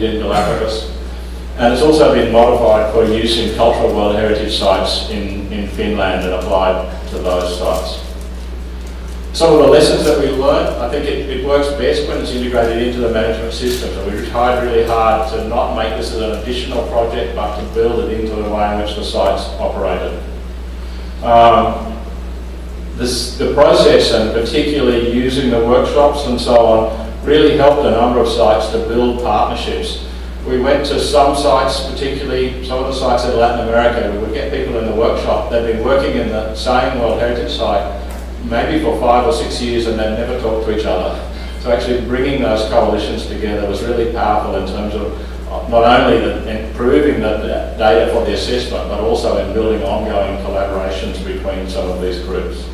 did in Galapagos. And it's also been modified for use in cultural World Heritage sites in Finland and applied to those sites. Some of the lessons that we learned, I think it works best when it's integrated into the management system. So we tried really hard to not make this as an additional project, but to build it into the way in which the sites operated. The process, and particularly using the workshops and so on, really helped a number of sites to build partnerships. We went to some sites, particularly some of the sites in Latin America. We would get people in the workshop. They'd been working in the same World Heritage site maybe for 5 or 6 years, and they'd never talked to each other. So actually bringing those coalitions together was really powerful in terms of not only improving the data for the assessment, but also in building ongoing collaborations between some of these groups.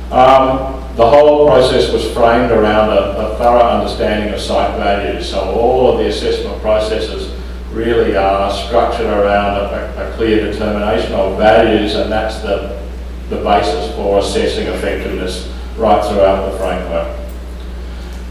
The whole process was framed around a thorough understanding of site values. So all of the assessment processes really are structured around a clear determination of values, and that's the basis for assessing effectiveness right throughout the framework.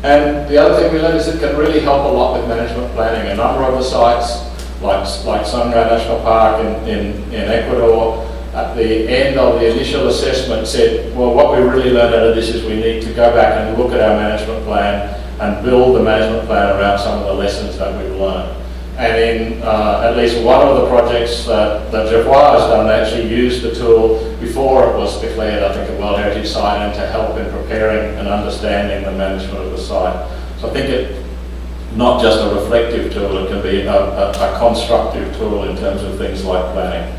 And the other thing we learned is it can really help a lot with management planning. A number of the sites, like Sangha National Park in Ecuador, at the end of the initial assessment said, well, what we really learned out of this is we need to go back and look at our management plan and build the management plan around some of the lessons that we've learned. And in at least one of the projects that Geoffroy has done, they actually used the tool before it was declared, I think, a World Heritage Site, and to help in preparing and understanding the management of the site. So I think it's not just a reflective tool, it can be a constructive tool in terms of things like planning.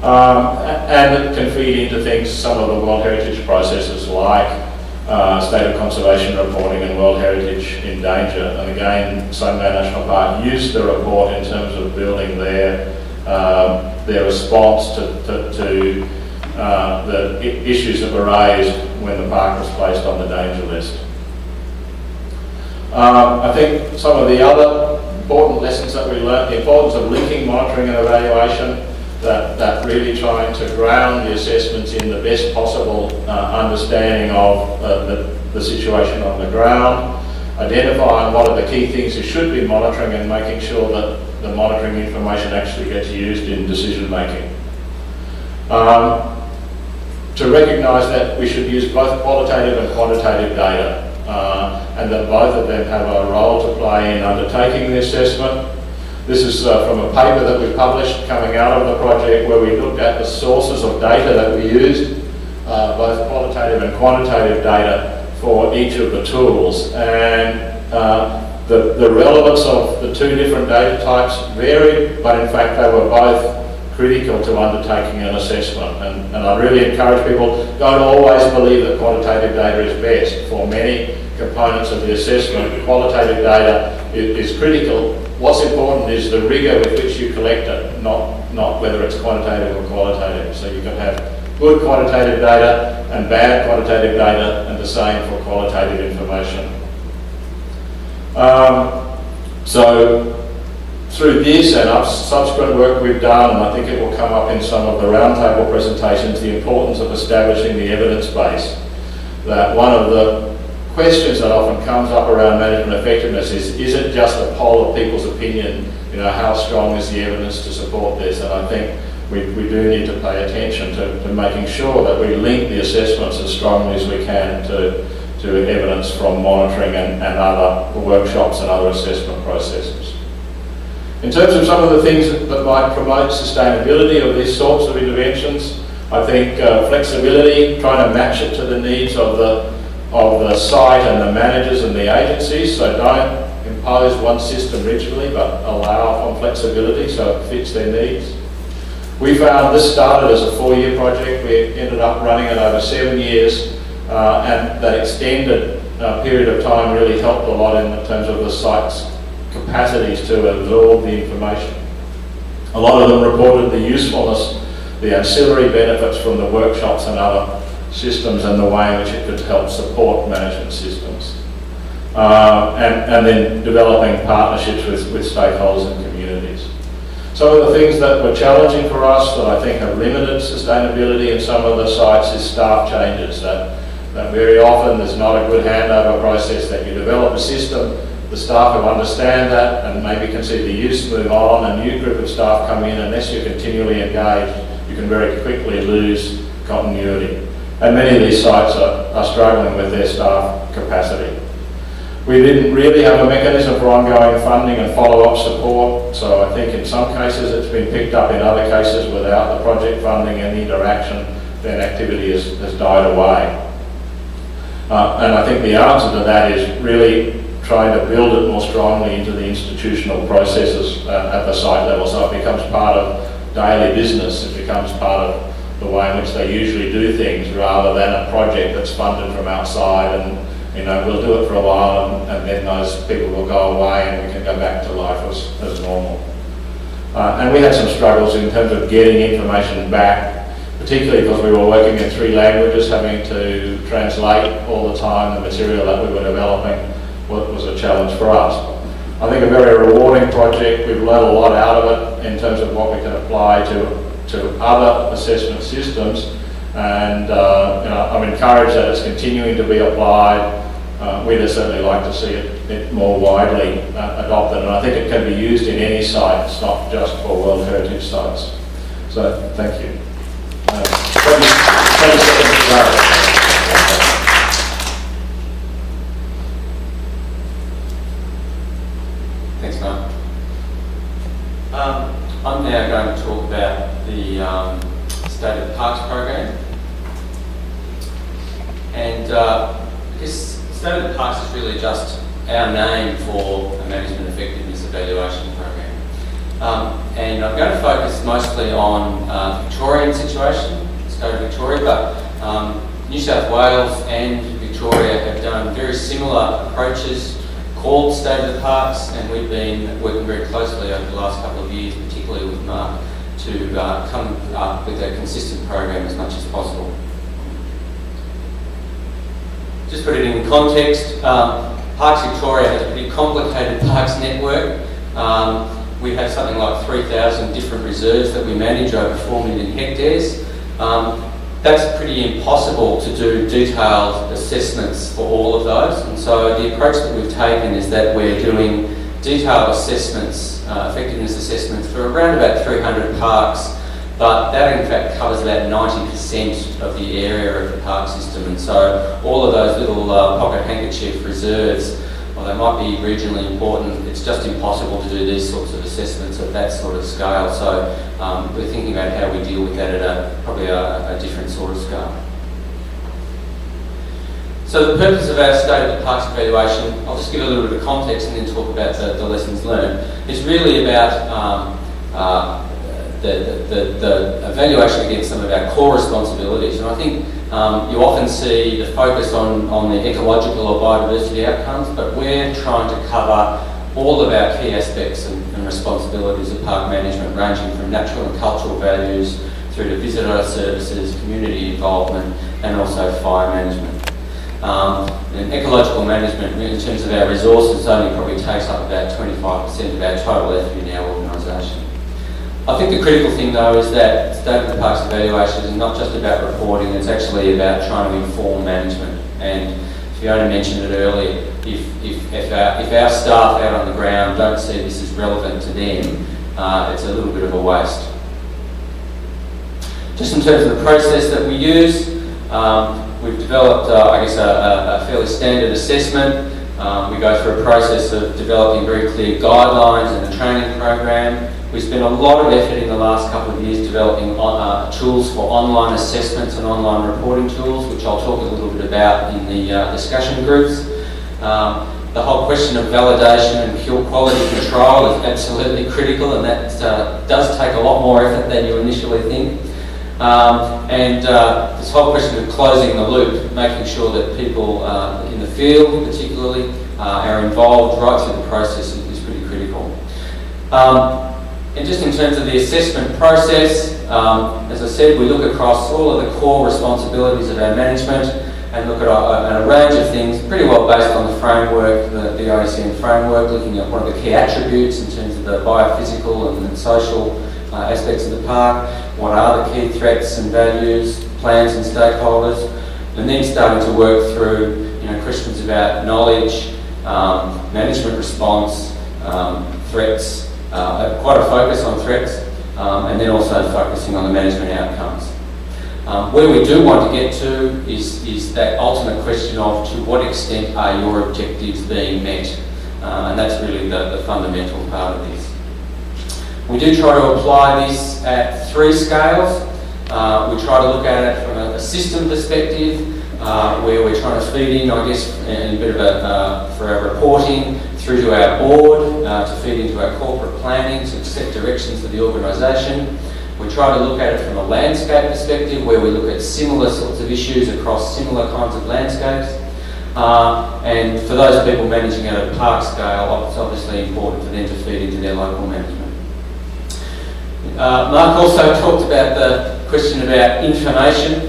And it can feed into things, some of the World Heritage processes like State of Conservation reporting and World Heritage in Danger. And again, Sangha National Park used the report in terms of building their response to the issues that were raised when the park was placed on the danger list. I think some of the other important lessons that we learned, the importance of linking monitoring and evaluation, that really trying to ground the assessments in the best possible understanding of the situation on the ground, identifying what are the key things you should be monitoring, and making sure that the monitoring information actually gets used in decision making. To recognise that we should use both qualitative and quantitative data, and that both of them have a role to play in undertaking the assessment. This is from a paper that we published coming out of the project, where we looked at the sources of data that we used, both qualitative and quantitative data for each of the tools. And the relevance of the two different data types varied, but in fact they were both critical to undertaking an assessment. And I really encourage people, don't always believe that quantitative data is best. For many components of the assessment, qualitative data is critical. What's important is the rigour with which you collect it, not whether it's quantitative or qualitative. So you can have good quantitative data and bad quantitative data, and the same for qualitative information. So through this and subsequent work we've done, and I think it will come up in some of the roundtable presentations, the importance of establishing the evidence base. That one of the questions that often comes up around management effectiveness is it just a poll of people's opinion? You know, how strong is the evidence to support this? And I think we do need to pay attention to making sure that we link the assessments as strongly as we can to evidence from monitoring and other workshops and other assessment processes. In terms of some of the things that might promote sustainability of these sorts of interventions, I think flexibility, trying to match it to the needs of the site and the managers and the agencies. So don't impose one system rigidly, but allow for flexibility so it fits their needs. We found this started as a 4-year project. We ended up running it over 7 years, and that extended period of time really helped a lot in terms of the site's capacities to absorb the information. A lot of them reported the usefulness, the ancillary benefits from the workshops and other systems, and the way in which it could help support management systems. And then developing partnerships with stakeholders and communities. Some of the things that were challenging for us that I think have limited sustainability in some of the sites is staff changes. That very often there's not a good handover process, that you develop a system, the staff who understand that and maybe can see the use move on, a new group of staff come in, unless you're continually engaged, you can very quickly lose continuity. And many of these sites are struggling with their staff capacity. We didn't really have a mechanism for ongoing funding and follow-up support, so I think in some cases it's been picked up, in other cases without the project funding and interaction, then activity has died away. And I think the answer to that is really trying to build it more strongly into the institutional processes at the site level, so it becomes part of daily business, it becomes part of the way in which they usually do things, rather than a project that's funded from outside and, you know, we'll do it for a while and then those people will go away and we can go back to life as normal. And we had some struggles in terms of getting information back, particularly because we were working in 3 languages, having to translate all the time the material that we were developing was a challenge for us. I think a very rewarding project. We've learned a lot out of it in terms of what we can apply to other assessment systems, and you know, I'm encouraged that it's continuing to be applied. We'd certainly like to see it more widely adopted, and I think it can be used in any site. It's not just for World Heritage sites. So thank you. 20 seconds to go. Thanks, Mark. I'm now going to talk about the State of the Parks program. And this State of the Parks is really just our name for a management effectiveness evaluation program. And I'm going to focus mostly on the Victorian situation, the state of Victoria, but New South Wales and Victoria have done very similar approaches called State of the Parks, and we've been working very closely over the last couple of years, particularly with Mark, to come up with a consistent program as much as possible. Just put it in context, Parks Victoria has a pretty complicated parks network. We have something like 3,000 different reserves that we manage over 4 million hectares. That's pretty impossible to do detailed assessments for all of those, and so the approach that we've taken is that we're doing detailed assessments, effectiveness assessments for around about 300 parks, but that in fact covers about 90% of the area of the park system, and so all of those little pocket handkerchief reserves, well, they might be regionally important, it's just impossible to do these sorts of assessments at that sort of scale, so we're thinking about how we deal with that at probably a different sort of scale. So the purpose of our State of the Parks evaluation, I'll just give a little bit of context and then talk about the lessons learned, is really about the evaluation against some of our core responsibilities. And I think you often see the focus on the ecological or biodiversity outcomes, but we're trying to cover all of our key aspects and responsibilities of park management, ranging from natural and cultural values through to visitor services, community involvement, and also fire management. And ecological management, in terms of our resources, only probably takes up about 25% of our total effort in our organisation. I think the critical thing though is that State of the Parks evaluation is not just about reporting, it's actually about trying to inform management. And Fiona mentioned it earlier, if our staff out on the ground don't see this as relevant to them, it's a little bit of a waste. Just in terms of the process that we use, we've developed, I guess, a fairly standard assessment. We go through a process of developing very clear guidelines and a training program. We spent a lot of effort in the last couple of years developing tools for online assessments and online reporting tools, which I'll talk a little bit about in the discussion groups. The whole question of validation and quality control is absolutely critical, and that does take a lot more effort than you initially think. This whole question of closing the loop, making sure that people in the field particularly are involved right through the process is pretty critical. And just in terms of the assessment process, as I said, we look across all of the core responsibilities of our management and look at a range of things, pretty well based on the framework, the ICN framework, looking at what are the key attributes in terms of the biophysical and social aspects of the park, what are the key threats and values, plans and stakeholders, and then starting to work through questions about knowledge, management response, threats, quite a focus on threats, and then also focusing on the management outcomes. Where we do want to get to is that ultimate question of to what extent are your objectives being met, and that's really the fundamental part of this. We do try to apply this at 3 scales. We try to look at it from a system perspective, where we're trying to feed in, I guess, in a bit of for our reporting through to our board, to feed into our corporate planning, to set directions for the organisation. We try to look at it from a landscape perspective, where we look at similar sorts of issues across similar kinds of landscapes. And for those people managing at a park scale, it's obviously important for them to feed into their local management. Mark also talked about the question about information.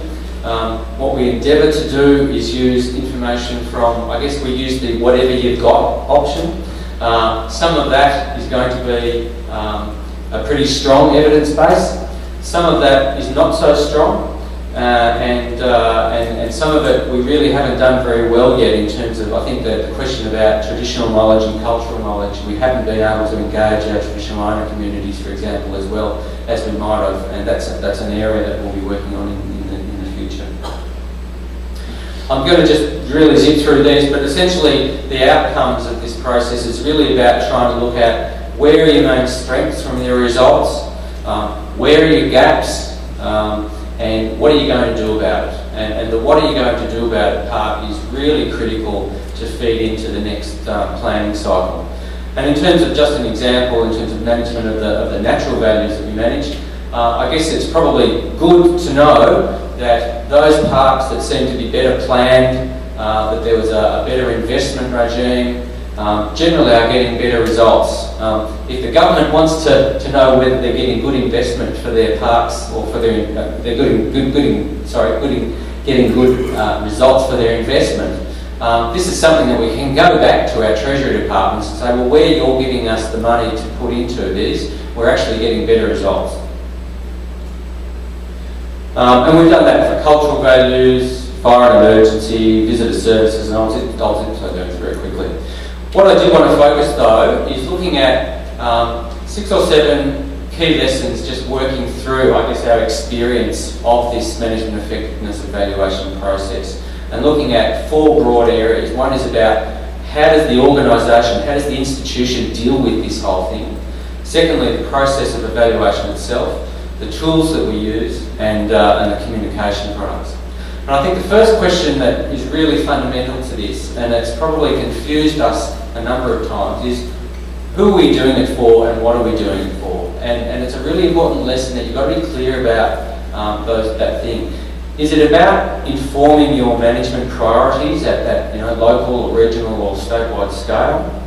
What we endeavour to do is use information from, I guess we use the whatever you've got option. Some of that is going to be a pretty strong evidence base. Some of that is not so strong, and some of it we really haven't done very well yet in terms of, I think, the question about traditional knowledge and cultural knowledge. We haven't been able to engage our traditional owner communities, for example, as well as we might have, and that's an area that we'll be working on in the future. I'm going to just really zip through these, but essentially the outcomes of this process is really about trying to look at where are your main strengths from your results, where are your gaps, and what are you going to do about it? And the what are you going to do about it part is really critical to feed into the next planning cycle. And in terms of just an example, in terms of management of the natural values that we manage, I guess it's probably good to know that those parks that seem to be better planned, that there was a better investment regime, generally are getting better results. If the government wants to know whether they're getting good investment for their parks, or for their getting good results for their investment, this is something that we can go back to our Treasury departments and say, well, where you're giving us the money to put into this, we're actually getting better results. And we've done that for cultural values, fire and emergency, visitor services, and I'll zip those very quickly. What I do want to focus, though, is looking at 6 or 7 key lessons, just working through, I guess, our experience of this management effectiveness evaluation process, and looking at 4 broad areas. One is about how does the organisation, how does the institution deal with this whole thing? Secondly, the process of evaluation itself, the tools that we use, and the communication products. And I think the first question that is really fundamental to this, and it's probably confused us a number of times, is who are we doing it for and what are we doing it for? And it's a really important lesson that you've got to be clear about that thing. Is it about informing your management priorities at that local or regional or statewide scale?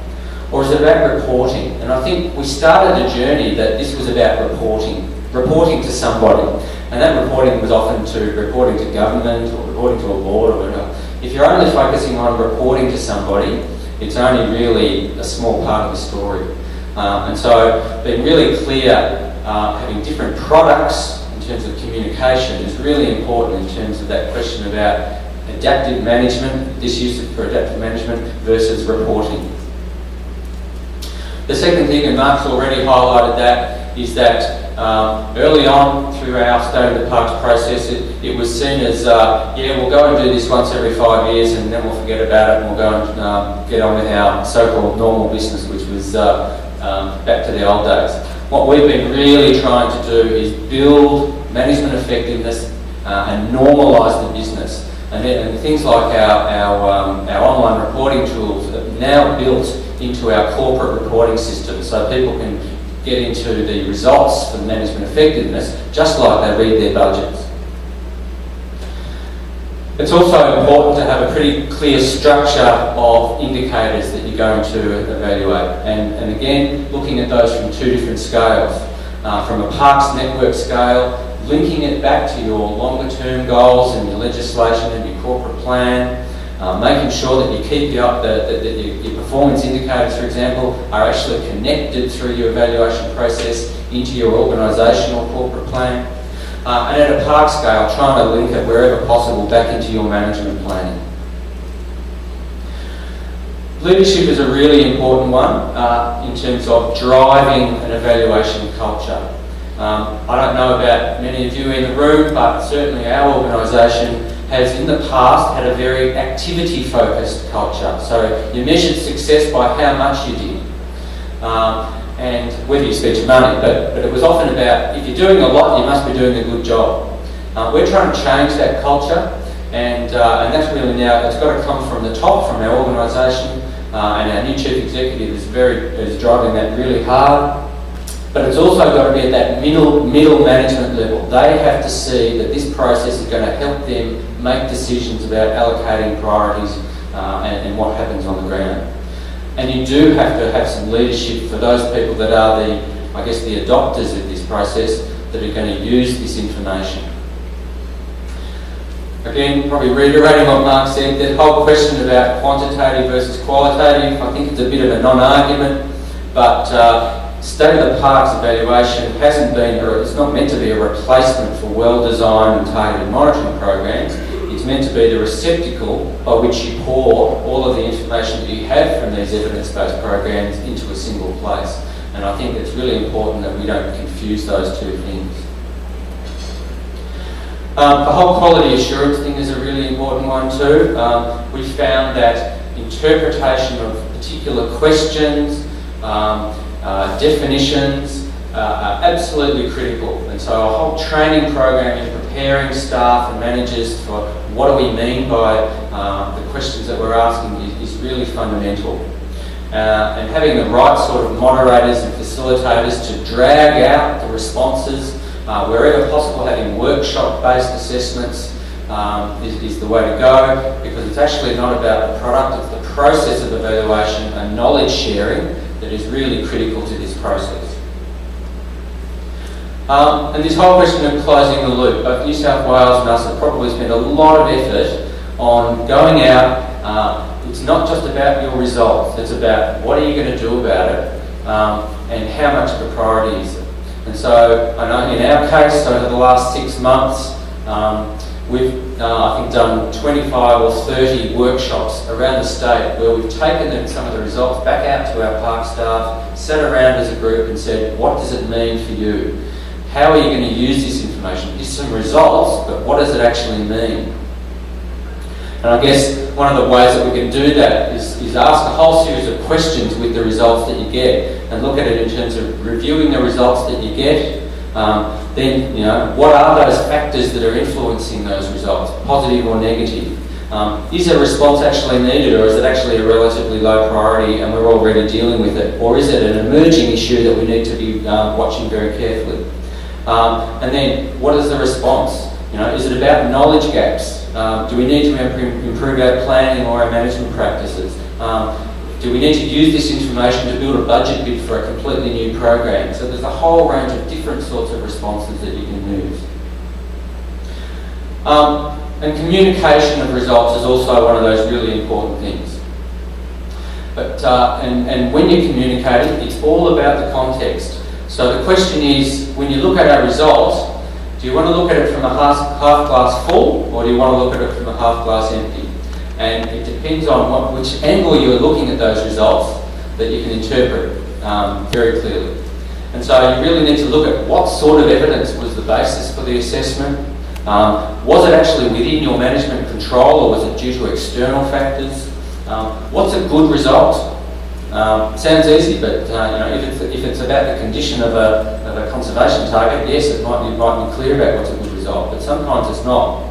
Or is it about reporting? And I think we started a journey that this was about reporting to somebody. And that reporting was often reporting to government or reporting to a board or whatever. If you're only focusing on reporting to somebody, it's only really a small part of the story. And so being really clear, having different products in terms of communication is really important in terms of that question about adaptive management, this use for adaptive management versus reporting. The second thing, and Mark's already highlighted that, is that early on through our State of the Parks process, it was seen as, yeah, we'll go and do this once every 5 years and then we'll forget about it and we'll go and get on with our so-called normal business, which was back to the old days. What we've been really trying to do is build management effectiveness and normalise the business. And things like our online reporting tools are now built into our corporate reporting system, so people can get into the results for management effectiveness just like they read their budgets. It's also important to have a pretty clear structure of indicators that you're going to evaluate, and again looking at those from 2 different scales. From a parks network scale, linking it back to your longer term goals and your legislation and your corporate plan, making sure that you keep your performance indicators, for example, are actually connected through your evaluation process into your organisational corporate plan. And at a park scale, trying to link it wherever possible back into your management planning. Leadership is a really important one in terms of driving an evaluation culture. I don't know about many of you in the room, but certainly our organisation has in the past had a very activity-focused culture. So you measured success by how much you did. And whether you spent your money, but it was often about, if you're doing a lot, you must be doing a good job. We're trying to change that culture, and that's really now, it's got to come from the top, from our organisation, and our new Chief Executive is driving that really hard. But it's also got to be at that middle management level. They have to see that this process is going to help them make decisions about allocating priorities and what happens on the ground. And you do have to have some leadership for those people that are the adopters of this process, that are going to use this information. Again, probably reiterating what Mark said, that whole question about quantitative versus qualitative, I think it's a bit of a non-argument, but State of the Parks evaluation hasn't been, or it's not meant to be a replacement for well-designed and targeted monitoring programs. It's meant to be the receptacle by which you pour all of the information that you have from these evidence-based programs into a single place. And I think it's really important that we don't confuse those two things. The whole quality assurance thing is a really important one too. We found that interpretation of particular questions, definitions are absolutely critical, and so a whole training program in preparing staff and managers for what do we mean by the questions that we're asking is really fundamental. And having the right sort of moderators and facilitators to drag out the responses, wherever possible, having workshop-based assessments is the way to go, because it's actually not about the product, it's the process of evaluation and knowledge sharing that is really critical to this process. And this whole question of closing the loop, both New South Wales and us have probably spent a lot of effort on going out. It's not just about your results, it's about what are you going to do about it, and how much of a priority is it. And so I know in our case, over the last 6 months, we've I think done 25 or 30 workshops around the state where we've taken some of the results back out to our park staff, sat around as a group and said, what does it mean for you? How are you going to use this information? It's some results, but what does it actually mean? And I guess one of the ways that we can do that is ask a whole series of questions with the results that you get, and look at it in terms of reviewing the results that you get. Then, what are those factors that are influencing those results, positive or negative? Is a response actually needed, or is it actually a relatively low priority and we're already dealing with it? Or is it an emerging issue that we need to be watching very carefully? And then, what is the response? Is it about knowledge gaps? Do we need to improve our planning or our management practices? Do we need to use this information to build a budget bid for a completely new program? So there's a whole range of different sorts of responses that you can use. And communication of results is also one of those really important things. But and when you're communicating, it's all about the context. So the question is, when you look at our results, do you want to look at it from a half glass full, or do you want to look at it from a half glass empty? And it depends on which angle you're looking at those results that you can interpret very clearly. And so you really need to look at what sort of evidence was the basis for the assessment. Was it actually within your management control, or was it due to external factors? What's a good result? Sounds easy, but if it's about the condition of a conservation target, yes, it might be clear about what's a good result, but sometimes it's not.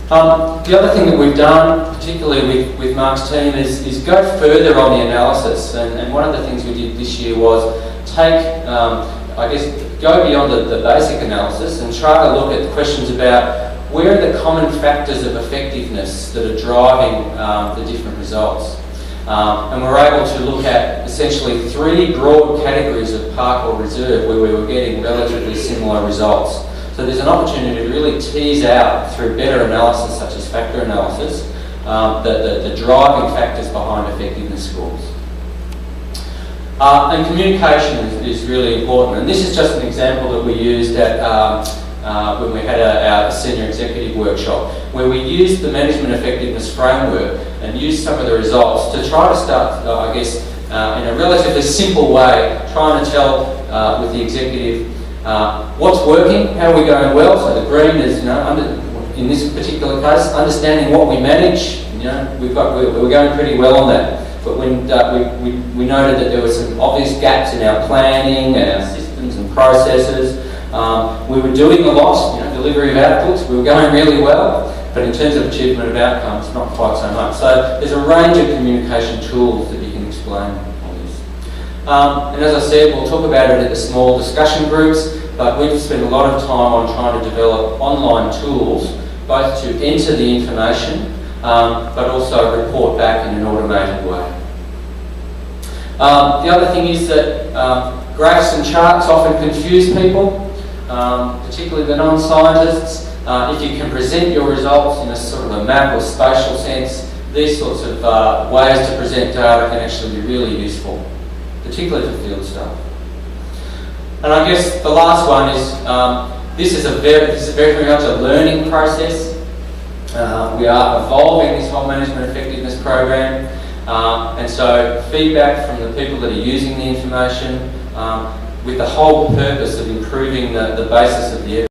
The other thing that we've done, particularly with Mark's team, is go further on the analysis. And one of the things we did this year was go beyond the basic analysis and try to look at questions about where are the common factors of effectiveness that are driving the different results. And we're able to look at essentially 3 broad categories of park or reserve where we were getting relatively similar results. So there's an opportunity to really tease out, through better analysis such as factor analysis, the driving factors behind effectiveness scores. And communication is really important. And this is just an example that we used at when we had our senior executive workshop, where we used the management effectiveness framework and used some of the results to try to start, I guess, in a relatively simple way, trying to tell with the executive what's working, how are we going well. So the green is, in this particular case, understanding what we manage. We're going pretty well on that. But when we noted that there were some obvious gaps in our planning and our systems and processes. We were doing a lot, delivery of outputs, we were going really well, but in terms of achievement of outcomes, not quite so much. So there's a range of communication tools that you can explain on this. And as I said, we'll talk about it at the small discussion groups, but we've spent a lot of time on trying to develop online tools, both to enter the information, but also report back in an automated way. The other thing is that graphs and charts often confuse people. Particularly the non-scientists. If you can present your results in a sort of a map or spatial sense, these sorts of ways to present data can actually be really useful, particularly for field staff. And I guess the last one is this is very much a learning process. We are evolving this whole management effectiveness program, and so feedback from the people that are using the information. With the whole purpose of improving the basis of the